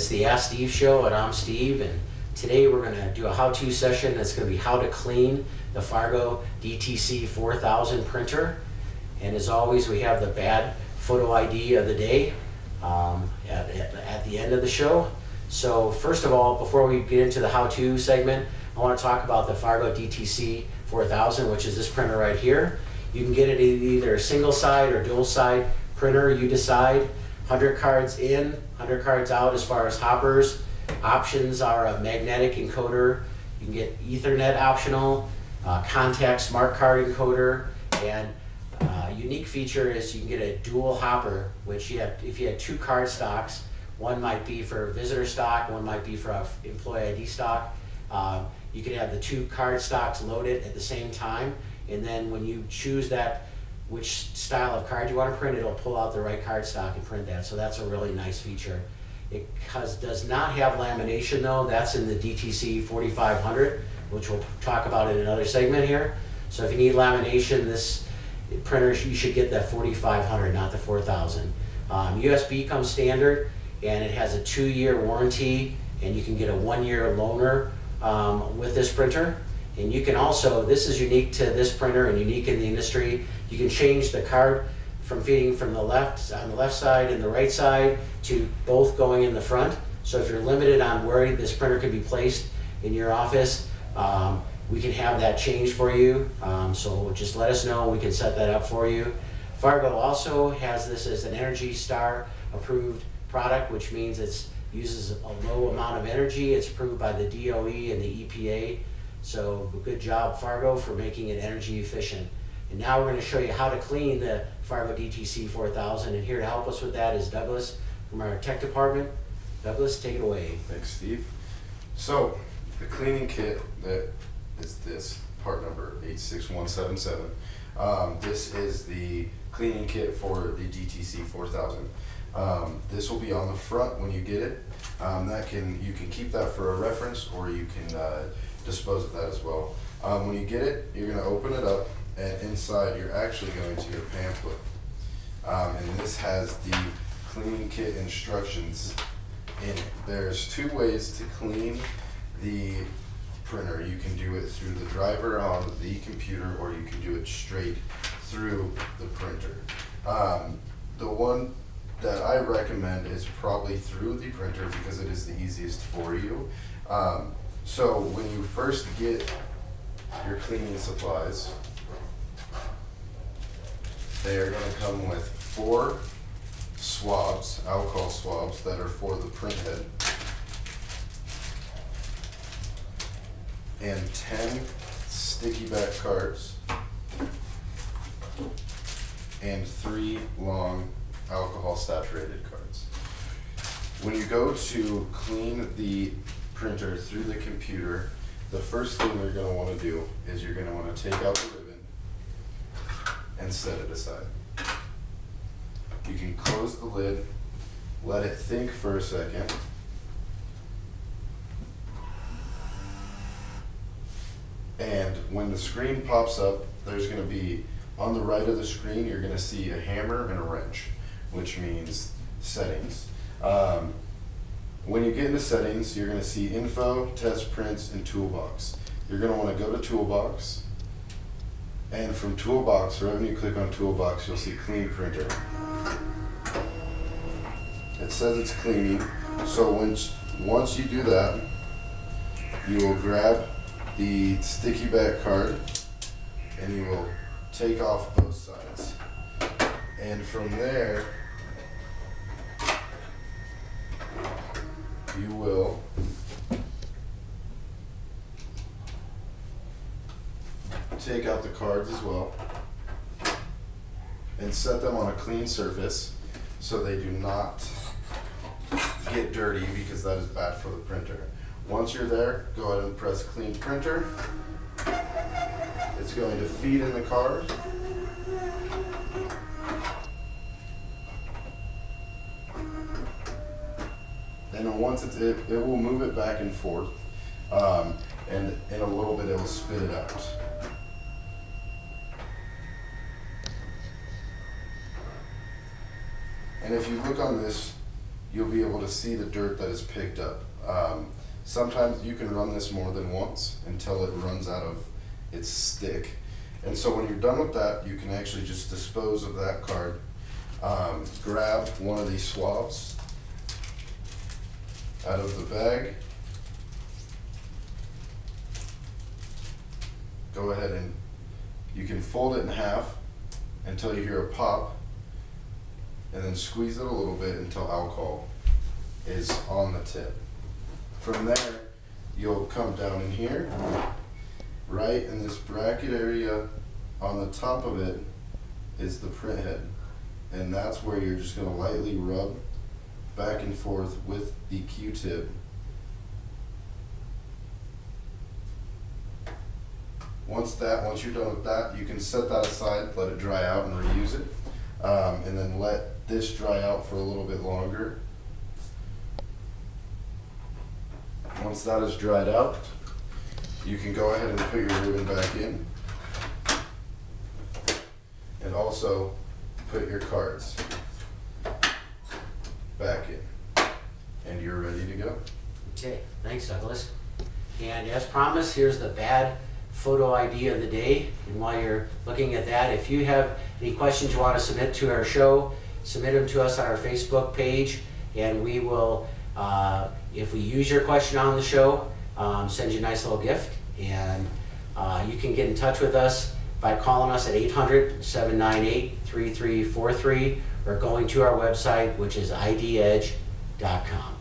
It's the Ask Steve show, and I'm Steve, and today we're going to do a how-to session that's going to be how to clean the Fargo DTC 4000 printer. And as always, we have the bad photo ID of the day at the end of the show. So first of all, before we get into the how-to segment, I want to talk about the Fargo DTC 4000, which is this printer right here. You can get it either a single side or dual side printer, you decide. 100 cards in, 100 cards out as far as hoppers. Options are a magnetic encoder. You can get Ethernet optional, contact smart card encoder, and unique feature is you can get a dual hopper, which if you had 2 card stocks, one might be for visitor stock, one might be for employee ID stock. You could have the 2 card stocks loaded at the same time, and then when you choose which style of card you want to print, it'll pull out the right card stock and print that. So that's a really nice feature. It does not have lamination though. That's in the DTC 4500, which we'll talk about in another segment here. So if you need lamination, this printer, you should get that 4500, not the 4000. USB comes standard, and it has a 2-year warranty, and you can get a 1-year loaner with this printer. And you can also, this is unique to this printer and unique in the industry, you can change the card from feeding from the left, on the left side and the right side, to both going in the front. So if you're limited on where this printer can be placed in your office, we can have that changed for you. So just let us know, we can set that up for you. Fargo also has this as an ENERGY STAR approved product, which means it uses a low amount of energy. It's approved by the DOE and the EPA. So good job, Fargo, for making it energy efficient. And now we're going to show you how to clean the Fargo DTC 4000. And here to help us with that is Douglas from our tech department. Douglas, take it away. Thanks, Steve. So the cleaning kit that is this part number 86177. This is the cleaning kit for the DTC 4000. This will be on the front when you get it. You can keep that for a reference, or you can dispose of that as well. When you get it, you're going to open it up, and inside you're actually going to get a pamphlet. And this has the cleaning kit instructions in it. There's 2 ways to clean the printer. You can do it through the driver on the computer, or you can do it straight through the printer. The one that I recommend is probably through the printer because it is the easiest for you. So when you first get your cleaning supplies, they are going to come with 4 swabs, alcohol swabs, that are for the print head, and 10 sticky back cards, and 3 long alcohol saturated cards. When you go to clean the printer through the computer, the first thing you're going to want to do is you're going to want to take out the ribbon and set it aside. You can close the lid, let it think for a second, and when the screen pops up, there's going to be, on the right of the screen, you're going to see a hammer and a wrench, which means settings. When you get into settings, you're going to see info, test prints, and toolbox. You're going to want to go to toolbox, and from toolbox, right when you click on toolbox, you'll see clean printer. It says it's cleaning, so once you do that, you will grab the sticky back card and you will take off both sides. And from there, you will take out the cards as well and set them on a clean surface so they do not get dirty, because that is bad for the printer. Once you're there, go ahead and press clean printer. It's going to feed in the card. And then once it will move it back and forth, and in a little bit it will spit it out. And if you look on this you'll be able to see the dirt that is picked up. Sometimes you can run this more than once until it runs out of its stick. And so when you're done with that, you can actually just dispose of that card. Grab one of these swabs out of the bag. Go ahead and you can fold it in half until you hear a pop, and then squeeze it a little bit until alcohol is on the tip. From there, you'll come down in here, right in this bracket area on the top of it is the print head. And that's where you're just gonna lightly rub back and forth with the Q-tip. Once you're done with that, you can set that aside, let it dry out and reuse it. And then let this dry out for a little bit longer. Once that is dried out, you can go ahead and put your ribbon back in. And also put your cards back in. And you're ready to go. Okay, thanks Douglas. And as promised, here's the bad photo ID of the day. And while you're looking at that, if you have any questions you want to submit to our show, submit them to us on our Facebook page, and we will, if we use your question on the show, send you a nice little gift. And you can get in touch with us by calling us at 800-798-3343 or going to our website, which is idedge.com.